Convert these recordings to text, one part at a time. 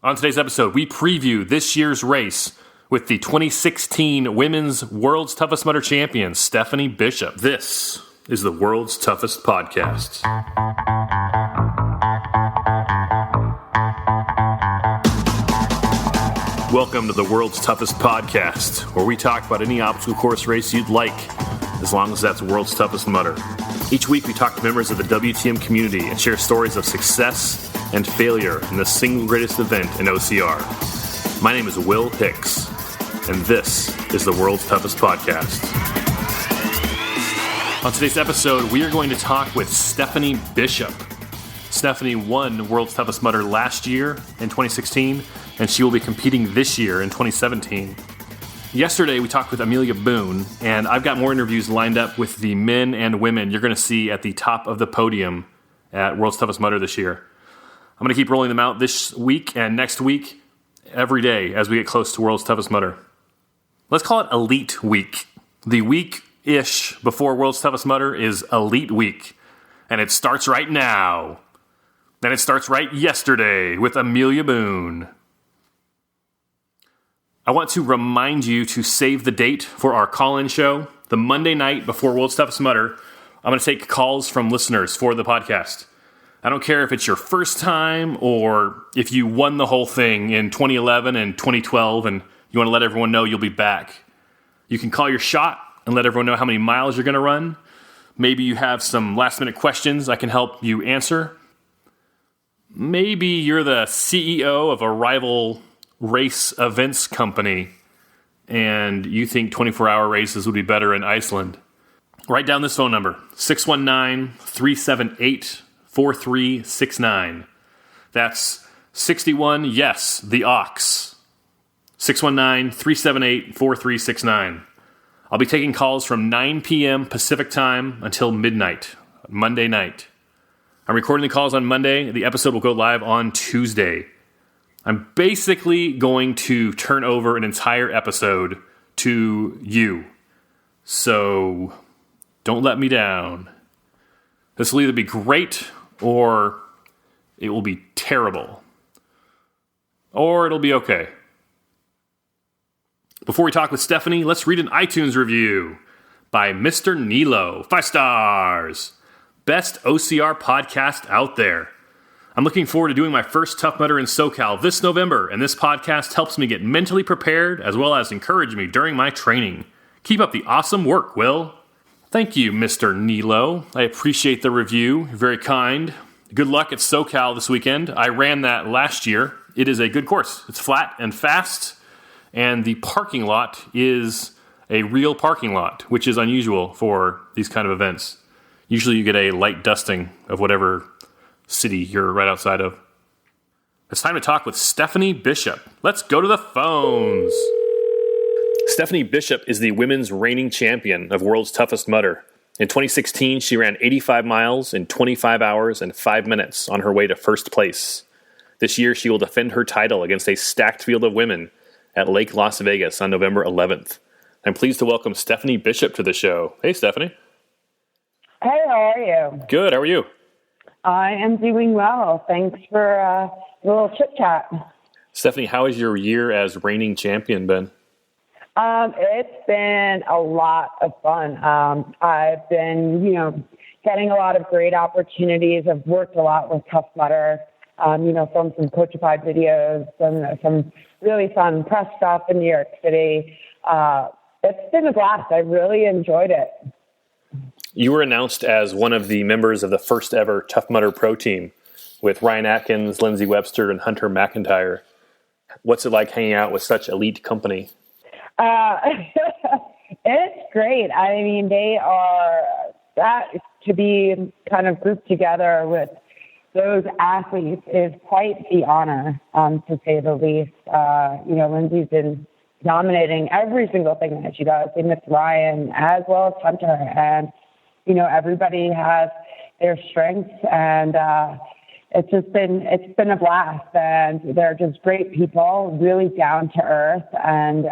On today's episode, we preview this year's race with the 2016 Women's World's Toughest Mudder champion, Stefanie Bishop. This is the World's Toughest Podcast. Welcome to the World's Toughest Podcast, where we talk about any obstacle course race you'd like, as long as that's World's Toughest Mudder. Each week we talk to members of the WTM community and share stories of success and failure in the single greatest event in OCR. My name is Will Hicks, and this is the World's Toughest Podcast. On today's episode, we are going to talk with Stefanie Bishop. Stefanie won World's Toughest Mudder last year in 2016, and she will be competing this year in 2017. Yesterday, we talked with Amelia Boone, and I've got more interviews lined up with the men and women you're going to see at the top of the podium at World's Toughest Mudder this year. I'm going to keep rolling them out this week and next week, every day as we get close to World's Toughest Mudder. Let's call it Elite Week. The week-ish before World's Toughest Mudder is Elite Week, and it starts right now. And it starts right yesterday with Amelia Boone. I want to remind you to save the date for our call-in show. The Monday night before World's Toughest Mudder, I'm going to take calls from listeners for the podcast. I don't care if it's your first time or if you won the whole thing in 2011 and 2012 and you want to let everyone know you'll be back. You can call your shot and let everyone know how many miles you're going to run. Maybe you have some last-minute questions I can help you answer. Maybe you're the CEO of a rival race events company and you think 24-hour races would be better in Iceland. Write down this phone number, 619-378-4369. That's 61, yes, the Ox. 619-378-4369. I'll be taking calls from 9 p.m. Pacific time until midnight, Monday night. I'm recording the calls on Monday. The episode will go live on Tuesday. I'm basically going to turn over an entire episode to you. So don't let me down. This will either be great or it will be terrible. Or it'll be okay. Before we talk with Stefanie, let's read an iTunes review by Mr. Nilo. 5 stars. Best OCR podcast out there. I'm looking forward to doing my first Tough Mudder in SoCal this November, and this podcast helps me get mentally prepared as well as encourage me during my training. Keep up the awesome work, Will. Thank you, Mr. Nilo. I appreciate the review. You're very kind. Good luck at SoCal this weekend. I ran that last year. It is a good course. It's flat and fast, and the parking lot is a real parking lot, which is unusual for these kind of events. Usually you get a light dusting of whatever city you're right outside of. It's time to talk with Stefanie Bishop. Let's go to the phones. Stefanie Bishop is the women's reigning champion of World's Toughest Mudder. In 2016, she ran 85 miles in 25 hours and 5 minutes on her way to first place. This year, she will defend her title against a stacked field of women at Lake Las Vegas on November 11th. I'm pleased to welcome Stefanie Bishop to the show. Hey, Stefanie. Hey, how are you? Good. How are you? I am doing well. Thanks for a little chit-chat. Stefanie, how has your year as reigning champion been? It's been a lot of fun. I've been, getting a lot of great opportunities. I've worked a lot with Tough Mudder, filmed some coachified videos, some really fun press stuff in New York City. It's been a blast. I really enjoyed it. You were announced as one of the members of the first ever Tough Mudder Pro team with Ryan Atkins, Lindsey Webster, and Hunter McIntyre. What's it like hanging out with such elite company? It's great. I mean, they are that to be kind of grouped together with those athletes is quite the honor, to say the least. Lindsey's been dominating every single thing that she does, same with Ryan as well as Hunter, and everybody has their strengths, and it's been a blast, and they're just great people, really down to earth, and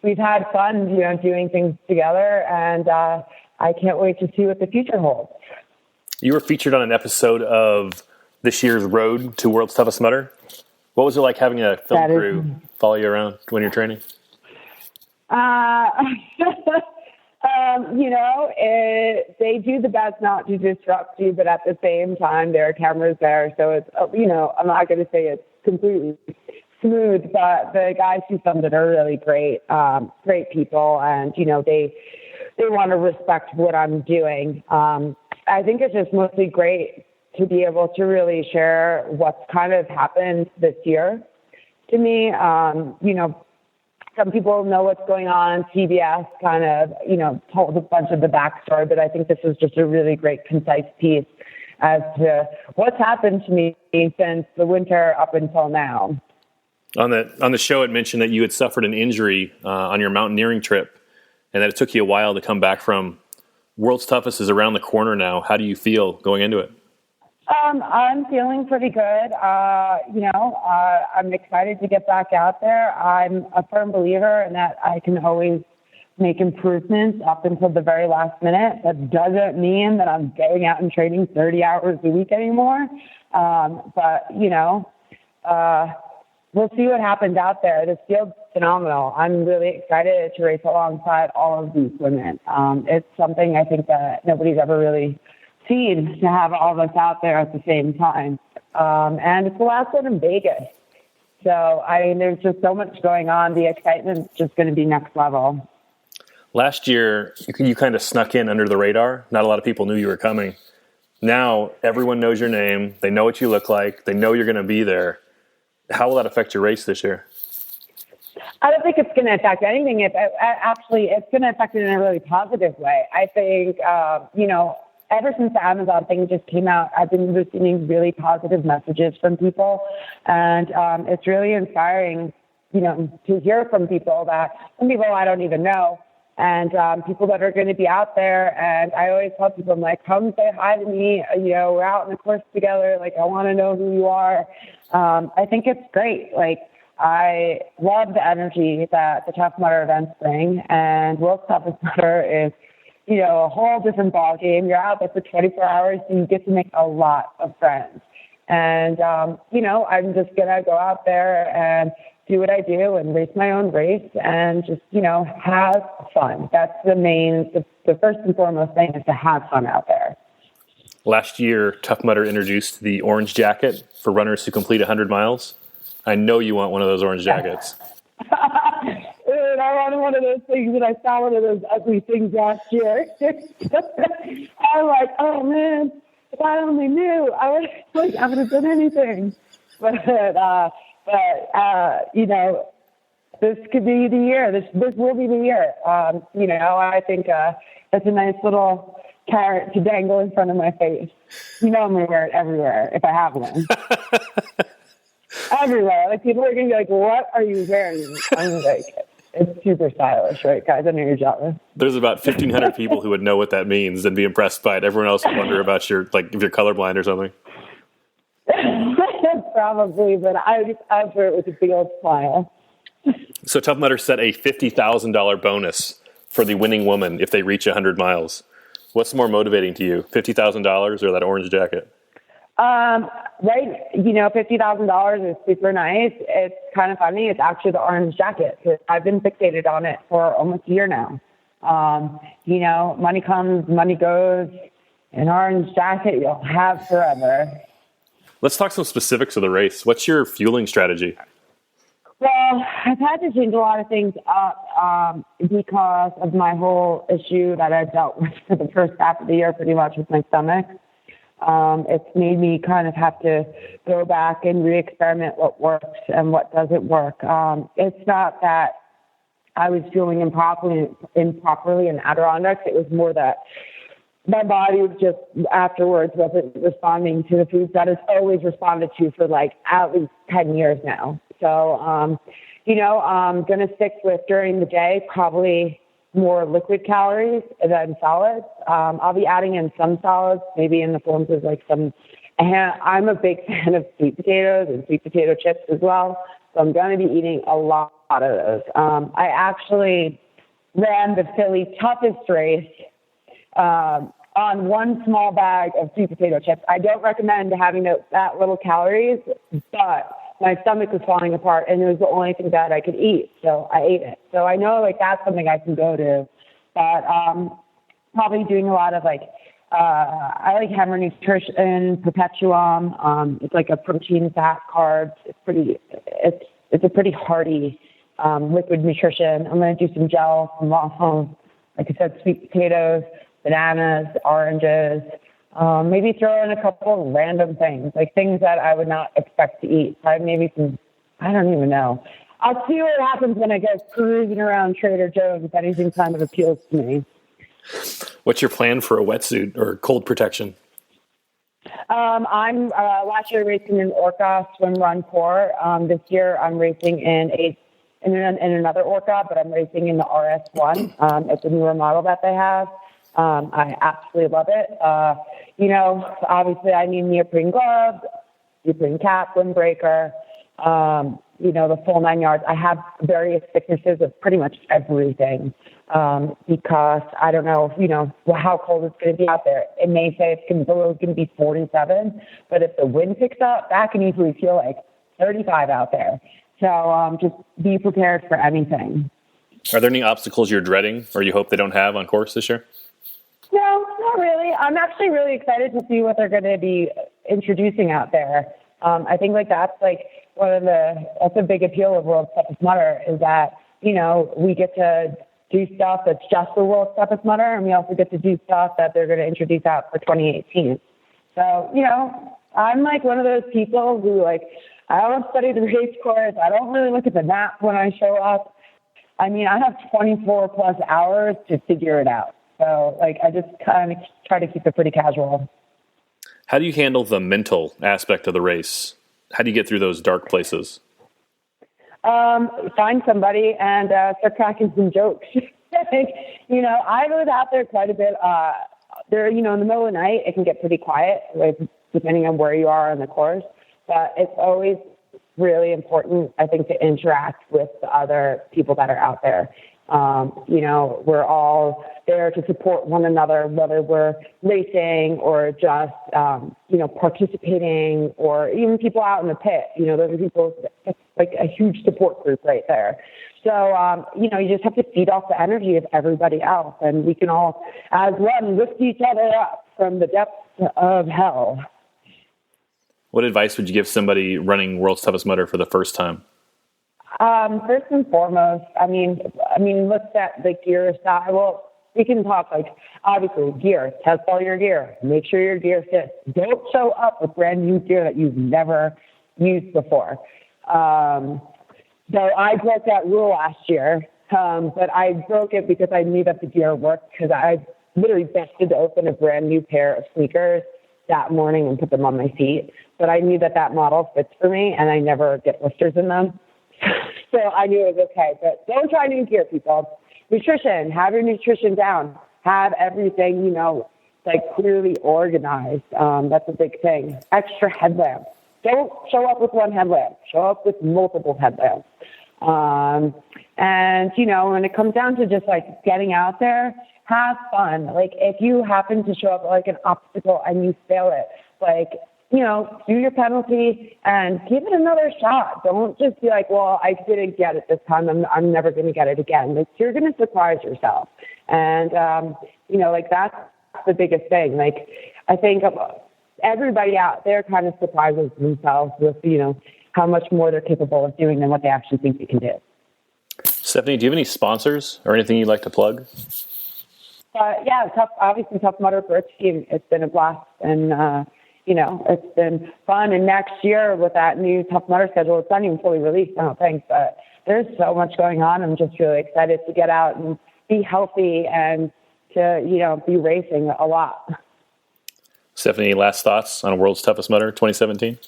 we've had fun, doing things together, and I can't wait to see what the future holds. You were featured on an episode of this year's road to World's Toughest Mudder. What was it like having a film crew follow you around when you're training? They do the best not to disrupt you, but at the same time, there are cameras there. So it's, I'm not going to say it's completely smooth, but the guys who filmed it are really great, great people. And, they want to respect what I'm doing. I think it's just mostly great to be able to really share what's kind of happened this year to me. Some people know what's going on. CBS kind of, told a bunch of the backstory, but I think this was just a really great, concise piece as to what's happened to me since the winter up until now. On the show, it mentioned that you had suffered an injury on your mountaineering trip, and that it took you a while to come back from. World's Toughest is around the corner now. How do you feel going into it? I'm feeling pretty good. I'm excited to get back out there. I'm a firm believer in that I can always make improvements up until the very last minute. That doesn't mean that I'm going out and training 30 hours a week anymore. We'll see what happens out there. This field's phenomenal. I'm really excited to race alongside all of these women. It's something I think that nobody's ever really seen, to have all of us out there at the same time. And it's the last one in Vegas. So, there's just so much going on. The excitement's just going to be next level. Last year, you kind of snuck in under the radar. Not a lot of people knew you were coming. Now, everyone knows your name. They know what you look like. They know you're going to be there. How will that affect your race this year? I don't think it's going to affect anything. It's going to affect it in a really positive way. I think, ever since the Amazon thing just came out, I've been receiving really positive messages from people. And it's really inspiring, to hear from people some people I don't even know, and people that are going to be out there. And I always tell people, I'm like, come say hi to me. We're out in the course together. Like, I want to know who you are. I think it's great. Like, I love the energy that the Tough Mudder events bring, and World's Toughest Mudder is, a whole different ball game. You're out there for 24 hours, and you get to make a lot of friends. And, I'm just going to go out there and do what I do and race my own race and just, have fun. That's the first and foremost thing, is to have fun out there. Last year, Tough Mudder introduced the orange jacket for runners who complete 100 miles. I know you want one of those orange jackets. Dude, I wanted one of those things, and I saw one of those ugly things last year. I'm like, oh man, if I only knew, I would have done anything. But this could be the year. This will be the year. I think that's a nice little carrot to dangle in front of my face. I'm gonna wear it everywhere if I have one. Everywhere. Like, people are going to be like, what are you wearing? I'm like, it's super stylish, right, guys? I know you're jealous. There's about 1,500 people who would know what that means and be impressed by it. Everyone else would wonder about if you're colorblind or something. Probably, but I wear it with a big old smile. So Tough Mudder set a $50,000 bonus for the winning woman if they reach 100 miles. What's more motivating to you, $50,000 or that orange jacket? Right. $50,000 is super nice. It's kind of funny. It's actually the orange jacket. I've been fixated on it for almost a year now. Money comes, money goes. An orange jacket you'll have forever. Let's talk some specifics of the race. What's your fueling strategy? Well, I've had to change a lot of things up because of my whole issue that I dealt with for the first half of the year, pretty much, with my stomach. It's made me kind of have to go back and re-experiment what works and what doesn't work. It's not that I was fueling improperly in Adirondacks. It was more that my body was just afterwards wasn't responding to the foods that it's always responded to for like at least 10 years now. So, I'm going to stick with during the day, probably more liquid calories than solids. I'll be adding in some solids, maybe in the forms of like I'm a big fan of sweet potatoes and sweet potato chips as well. So I'm going to be eating a lot of those. I actually ran the Philly toughest race on one small bag of sweet potato chips. I don't recommend having that little calories, but my stomach was falling apart, and it was the only thing that I could eat, so I ate it. So I know, like, that's something I can go to, but probably doing a lot of, like, I like Hammer Nutrition Perpetuum. It's like a protein, fat, carbs. It's a pretty hearty liquid nutrition. I'm going to do some gel from waffles, like I said, sweet potatoes, bananas, oranges. Maybe throw in a couple of random things, like things that I would not expect to eat. Maybe some, I don't even know. I'll see what happens when I go cruising around Trader Joe's if anything kind of appeals to me. What's your plan for a wetsuit or cold protection? I'm last year racing in Orca swim run core. This year I'm racing in another Orca, but I'm racing in the RS1. It's a newer model that they have. I absolutely love it. Obviously I need neoprene gloves, neoprene cap, windbreaker, the full 9 yards. I have various thicknesses of pretty much everything because I don't know if, how cold it's going to be out there. It may say it's going to be 47, but if the wind picks up, that can easily feel like 35 out there. So just be prepared for anything. Are there any obstacles you're dreading or you hope they don't have on course this year? No, not really. I'm actually really excited to see what they're going to be introducing out there. I think that's that's a big appeal of World's Toughest Mudder is that, we get to do stuff that's just for World's Toughest Mudder, and we also get to do stuff that they're going to introduce out for 2018. So, I'm like one of those people who I don't study the race course. I don't really look at the map when I show up. I mean, I have 24 plus hours to figure it out. So, I just kind of try to keep it pretty casual. How do you handle the mental aspect of the race? How do you get through those dark places? Find somebody and start cracking some jokes. I was out there quite a bit. In the middle of the night, it can get pretty quiet, depending on where you are on the course. But it's always really important, I think, to interact with the other people that are out there. We're all there to support one another, whether we're racing or just, participating or even people out in the pit. Those are people, it's like a huge support group right there. So, you just have to feed off the energy of everybody else, and we can all, as one, lift each other up from the depths of hell. What advice would you give somebody running World's Toughest Mudder for the first time? First and foremost, I mean, look at the gear side. Well, we can talk obviously gear. Test all your gear. Make sure your gear fits. Don't show up with brand new gear that you've never used before. So I broke that rule last year, but I broke it because I knew that the gear worked because I literally bested open a brand new pair of sneakers that morning and put them on my feet. But I knew that model fits for me, and I never get blisters in them. So I knew it was okay. But don't try new gear, people. Nutrition. Have your nutrition down. Have everything, clearly organized. That's a big thing. Extra headlamps. Don't show up with one headlamp. Show up with multiple headlamps. And, when it comes down to just, getting out there, have fun. If you happen to show up at, an obstacle and you fail it, do your penalty and give it another shot. Don't just be like, well, I didn't get it this time. I'm never going to get it again. You're going to surprise yourself. And, that's the biggest thing. I think everybody out there kind of surprises themselves with, how much more they're capable of doing than what they actually think they can do. Stefanie, do you have any sponsors or anything you'd like to plug? Obviously Tough Mudder for its team. It's been a blast, and it's been fun. And next year with that new Tough Mudder schedule, it's not even fully released, I don't think, but there's so much going on. I'm just really excited to get out and be healthy and to, be racing a lot. Stefanie, last thoughts on World's Toughest Mudder 2017?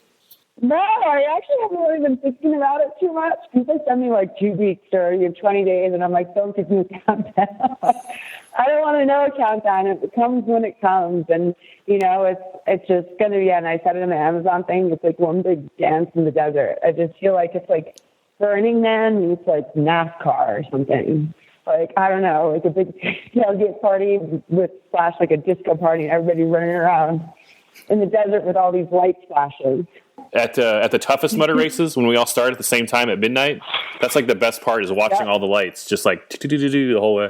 No, I actually haven't really been thinking about it too much. People send me 2 weeks or 20 days, and I'm like, don't give me a countdown. I don't want to know a countdown. It comes when it comes, and it's just going to be. And I said it in the Amazon thing. It's like one big dance in the desert. I just feel like it's like Burning Man meets NASCAR or something. like, I don't know, like a big tailgate party with slash like a disco party and everybody running around in the desert with all these light flashes. At the toughest Mudder races, when we all start at the same time at midnight, that's like the best part is watching all the lights, just like the whole way.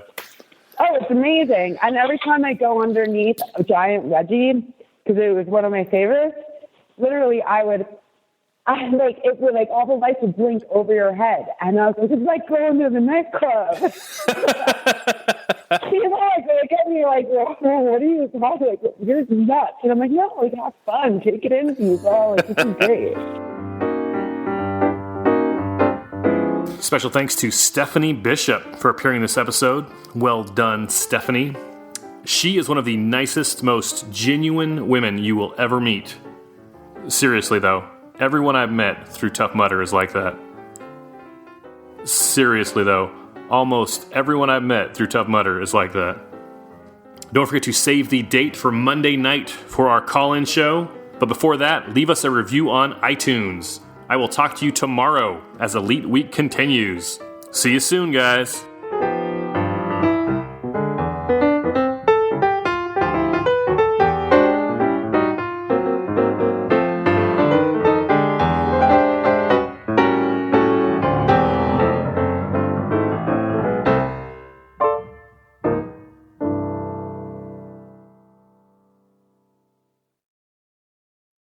Oh, it's amazing. And every time I go underneath a giant wedgie, because it was one of my favorites, literally it would like all the lights would blink over your head. And I was like, it's like going to the nightclub. She's like, they get me like, what are you talking like? You're nuts. And I'm like, no, like, have fun. Take it in, people. Like, this is great. Special thanks to Stefanie Bishop for appearing in this episode. Well done, Stefanie. She is one of the nicest, most genuine women you will ever meet. Seriously, though, everyone I've met through Tough Mudder is like that. Seriously, though, almost everyone I've met through Tough Mudder is like that. Don't forget to save the date for Monday night for our call-in show. But before that, leave us a review on iTunes. I will talk to you tomorrow as Elite Week continues. See you soon, guys.